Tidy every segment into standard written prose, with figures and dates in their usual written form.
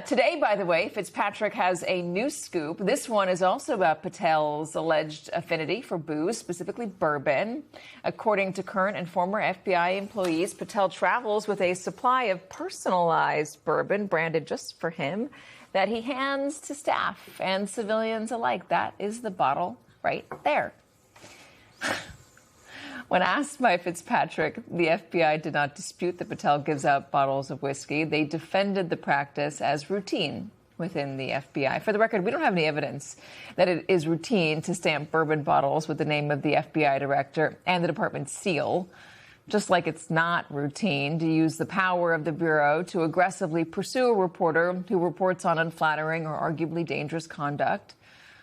Today, by the way, Fitzpatrick has a new scoop. This one is also about Patel's alleged affinity for booze, specifically bourbon. According to current and former FBI employees, Patel travels with a supply of personalized bourbon branded just for him that he hands to staff and civilians alike. That is the bottle right there. When asked by Fitzpatrick, the FBI did not dispute that Patel gives out bottles of whiskey. They defended the practice as routine within the FBI. For the record, we don't have any evidence that it is routine to stamp bourbon bottles with the name of the FBI director and the department's seal, just like it's not routine to use the power of the Bureau to aggressively pursue a reporter who reports on unflattering or arguably dangerous conduct.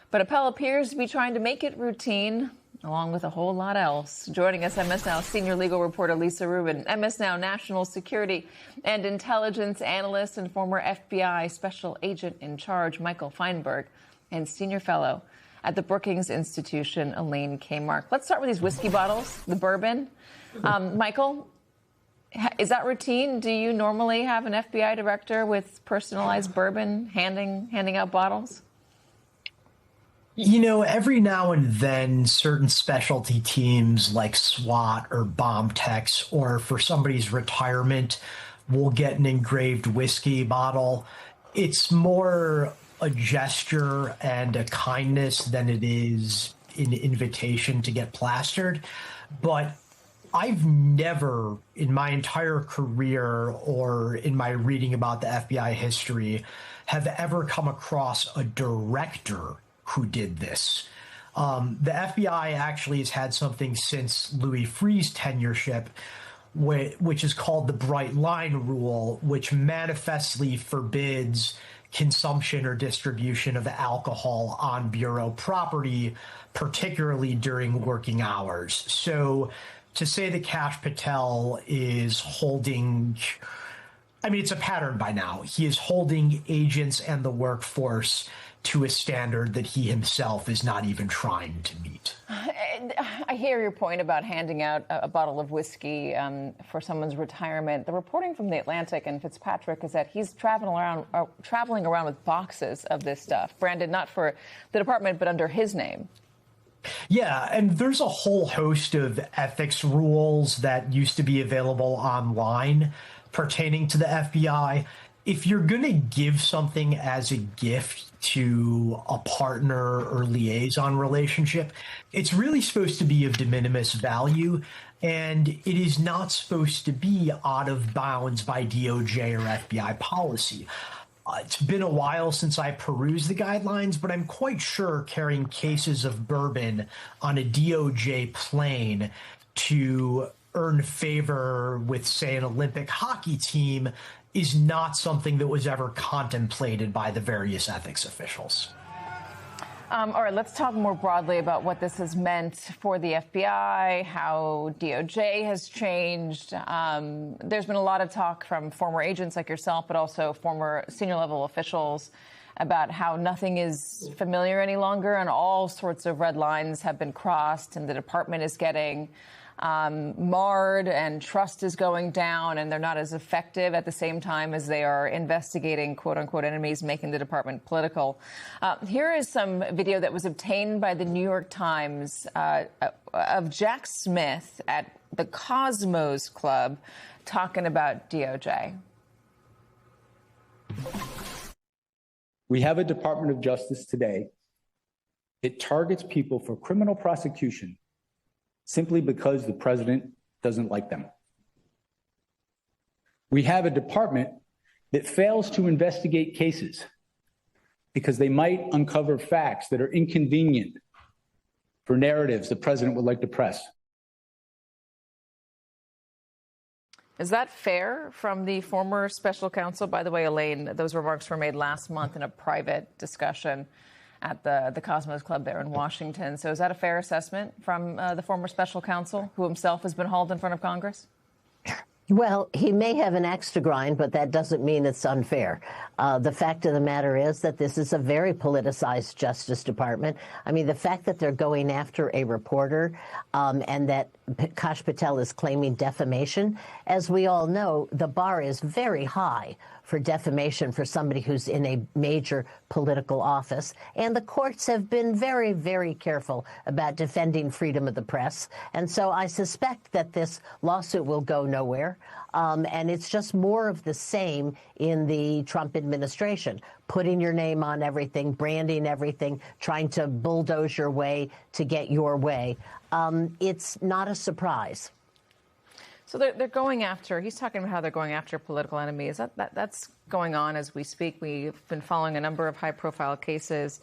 But Appel appears to be trying to make it routine, along with a whole lot else. Joining us, MS Now senior legal reporter Lisa Rubin, MS Now national security and intelligence analyst and former FBI special agent in charge Michael Feinberg, and senior fellow at the Brookings Institution Elaine Kamarck. Let's start with these whiskey bottles, the bourbon. Michael, is that routine? Do you normally have an FBI director with personalized bourbon handing out bottles? You know, every now and then, certain specialty teams like SWAT or bomb techs, or for somebody's retirement, will get an engraved whiskey bottle. It's more a gesture and a kindness than it is an invitation to get plastered. But I've never, in my entire career or in my reading about the FBI history, have ever come across a director who did this. The FBI actually has had something since Louis Freeh's tenureship, which is called the Bright Line Rule, which manifestly forbids consumption or distribution of alcohol on Bureau property, particularly during working hours. So to say that Kash Patel is holding, I mean, it's a pattern by now. He is holding agents and the workforce to a standard that he himself is not even trying to meet. I hear your point about handing out a bottle of whiskey for someone's retirement. The reporting from The Atlantic and Fitzpatrick is that he's traveling around with boxes of this stuff, branded not for the department, but under his name. Yeah, and there's a whole host of ethics rules that used to be available online pertaining to the FBI. If you're going to give something as a gift to a partner or liaison relationship, it's really supposed to be of de minimis value, and it is not supposed to be out of bounds by DOJ or FBI policy. It's been a while since I perused the guidelines, but I'm quite sure carrying cases of bourbon on a DOJ plane to earn favor with, say, an Olympic hockey team is not something that was ever contemplated by the various ethics officials. All right, let's talk more broadly about what this has meant for the FBI, how DOJ has changed. There's been a lot of talk from former agents like yourself, but also former senior level officials about how nothing is familiar any longer and all sorts of red lines have been crossed and the department is getting marred and trust is going down and they're not as effective at the same time as they are investigating quote unquote enemies, making the department political. Here is some video that was obtained by the New York Times of Jack Smith at the Cosmos Club talking about DOJ. We have a Department of Justice today. It targets people for criminal prosecution simply because the president doesn't like them. We have a department that fails to investigate cases because they might uncover facts that are inconvenient for narratives the president would like to press. Is that fair from the former special counsel? By the way, Elaine, those remarks were made last month in a private discussion at the Cosmos Club there in Washington. So is that a fair assessment from the former special counsel who himself has been hauled in front of Congress? Well, he may have an axe to grind, but that doesn't mean it's unfair. The fact of the matter is that this is a very politicized Justice Department. I mean, the fact that they're going after a reporter and that Kash Patel is claiming defamation, as we all know, the bar is very high for defamation for somebody who's in a major political office. And the courts have been very, very careful about defending freedom of the press. And so I suspect that this lawsuit will go nowhere. And it's just more of the same in the Trump administration, putting your name on everything, branding everything, trying to bulldoze your way to get your way. It's not a surprise. So they're going after, he's talking about how they're going after political enemies. That's going on as we speak. We've been following a number of high-profile cases.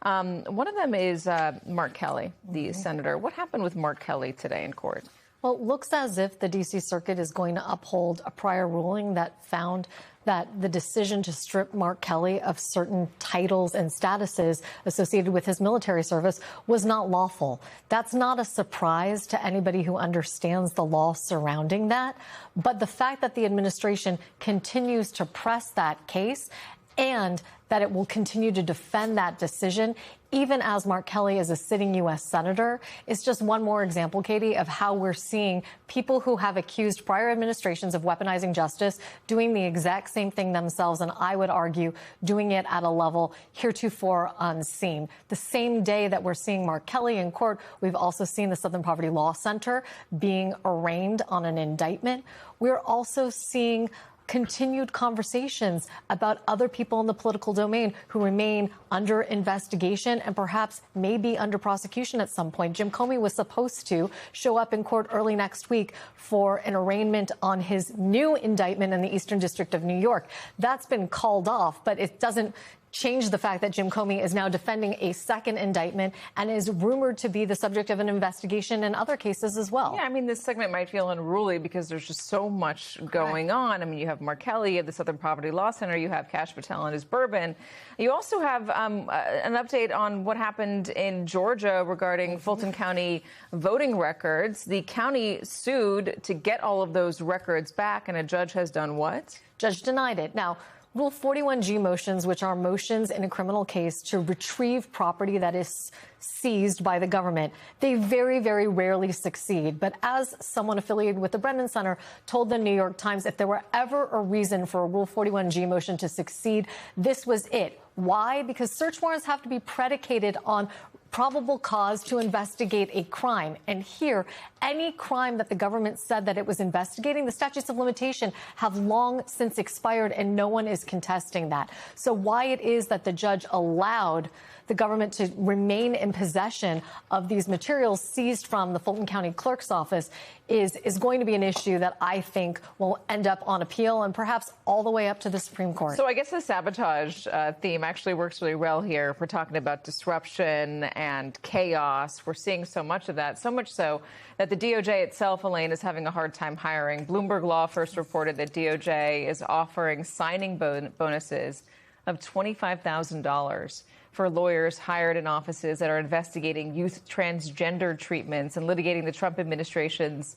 One of them is Mark Kelly, the senator. What happened with Mark Kelly today in court? Well, it looks as if the D.C. Circuit is going to uphold a prior ruling that found that the decision to strip Mark Kelly of certain titles and statuses associated with his military service was not lawful. That's not a surprise to anybody who understands the law surrounding that. But the fact that the administration continues to press that case and that it will continue to defend that decision, even as Mark Kelly is a sitting U.S. senator, is just one more example, Katie, of how we're seeing people who have accused prior administrations of weaponizing justice doing the exact same thing themselves, and I would argue doing it at a level heretofore unseen. The same day that we're seeing Mark Kelly in court, we've also seen the Southern Poverty Law Center being arraigned on an indictment. We're also seeing continued conversations about other people in the political domain who remain under investigation and perhaps may be under prosecution at some point. Jim Comey was supposed to show up in court early next week for an arraignment on his new indictment in the Eastern District of New York. That's been called off, but it doesn't change the fact that Jim Comey is now defending a second indictment and is rumored to be the subject of an investigation in other cases as well. Yeah, I mean, this segment might feel unruly because there's just so much going on. I mean, you have Mark Kelly of the Southern Poverty Law Center. You have Kash Patel and his bourbon. You also have an update on what happened in Georgia regarding Fulton County voting records. The county sued to get all of those records back, and a judge has done what? Judge denied it. Now, Rule 41G motions, which are motions in a criminal case to retrieve property that is seized by the government, they very, very rarely succeed. But as someone affiliated with the Brennan Center told the New York Times, if there were ever a reason for a Rule 41G motion to succeed, this was it. Why? Because search warrants have to be predicated on probable cause to investigate a crime. And here, any crime that the government said that it was investigating, the statutes of limitation have long since expired, and no one is contesting that. So why it is that the judge allowed the government to remain in possession of these materials seized from the Fulton County Clerk's office is going to be an issue that I think will end up on appeal and perhaps all the way up to the Supreme Court. So I guess the sabotage theme actually works really well here. If we're talking about disruption and chaos, we're seeing so much of that, so much so that the DOJ itself, Elaine, is having a hard time hiring. Bloomberg Law first reported that DOJ is offering signing bonuses of $25,000 for lawyers hired in offices that are investigating youth transgender treatments and litigating the Trump administration's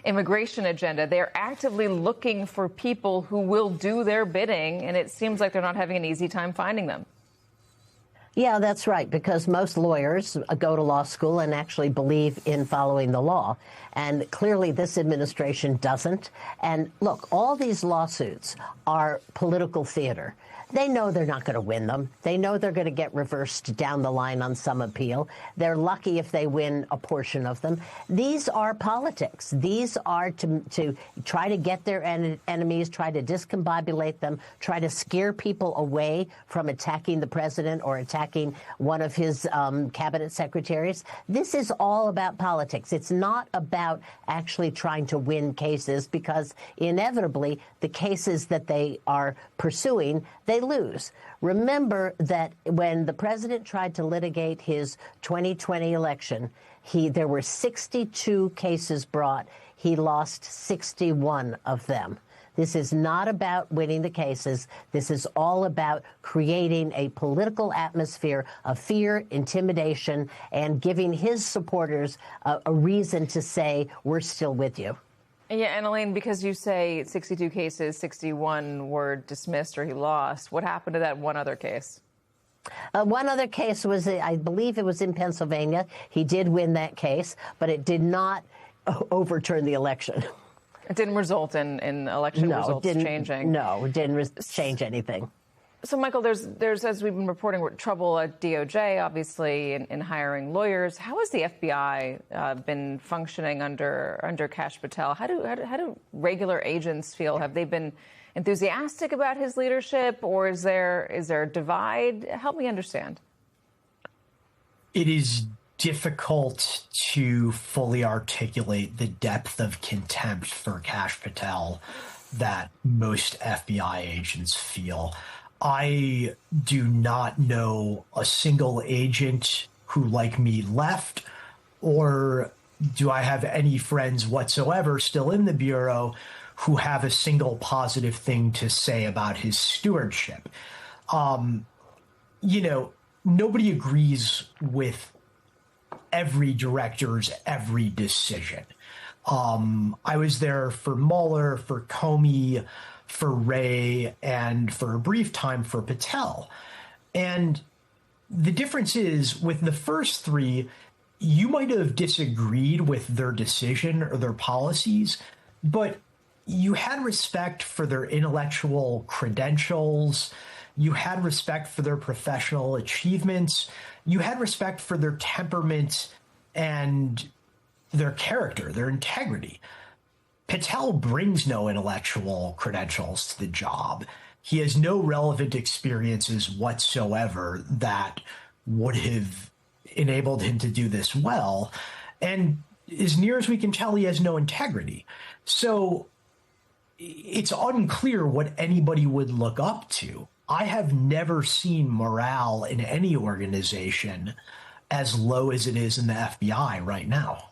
immigration agenda. They're actively looking for people who will do their bidding, and it seems like they're not having an easy time finding them. Yeah, that's right, because most lawyers go to law school and actually believe in following the law. And clearly this administration doesn't. And look, all these lawsuits are political theater. They know they're not going to win them. They know they're going to get reversed down the line on some appeal. They're lucky if they win a portion of them. These are politics. These are to try to get their enemies, try to discombobulate them, try to scare people away from attacking the president or attacking one of his cabinet secretaries. This is all about politics. It's not about actually trying to win cases, because inevitably the cases that they are pursuing, they lose. Remember that when the president tried to litigate his 2020 election, there were 62 cases brought. He lost 61 of them. This is not about winning the cases. This is all about creating a political atmosphere of fear, intimidation, and giving his supporters a reason to say, we're still with you. Yeah, and Elaine, because you say 62 cases, 61 were dismissed or he lost, what happened to that one other case? One other case was, I believe it was in Pennsylvania. He did win that case, but it did not overturn the election. It didn't result in election results changing. No, it didn't change anything. So, Michael, there's as we've been reporting, trouble at DOJ, obviously, in hiring lawyers. How has the FBI been functioning under Kash Patel? How do regular agents feel? Have they been enthusiastic about his leadership, or is there a divide? Help me understand. It is difficult to fully articulate the depth of contempt for Kash Patel that most FBI agents feel. I do not know a single agent who, like me, left, or do I have any friends whatsoever still in the Bureau who have a single positive thing to say about his stewardship. Nobody agrees with every director's every decision. I was there for Mueller, for Comey, for Wray, and for a brief time for Patel. And the difference is, with the first three, you might have disagreed with their decision or their policies, but you had respect for their intellectual credentials. You had respect for their professional achievements. You had respect for their temperament and their character, their integrity. Patel brings no intellectual credentials to the job. He has no relevant experiences whatsoever that would have enabled him to do this well. And as near as we can tell, he has no integrity. So it's unclear what anybody would look up to. I have never seen morale in any organization as low as it is in the FBI right now.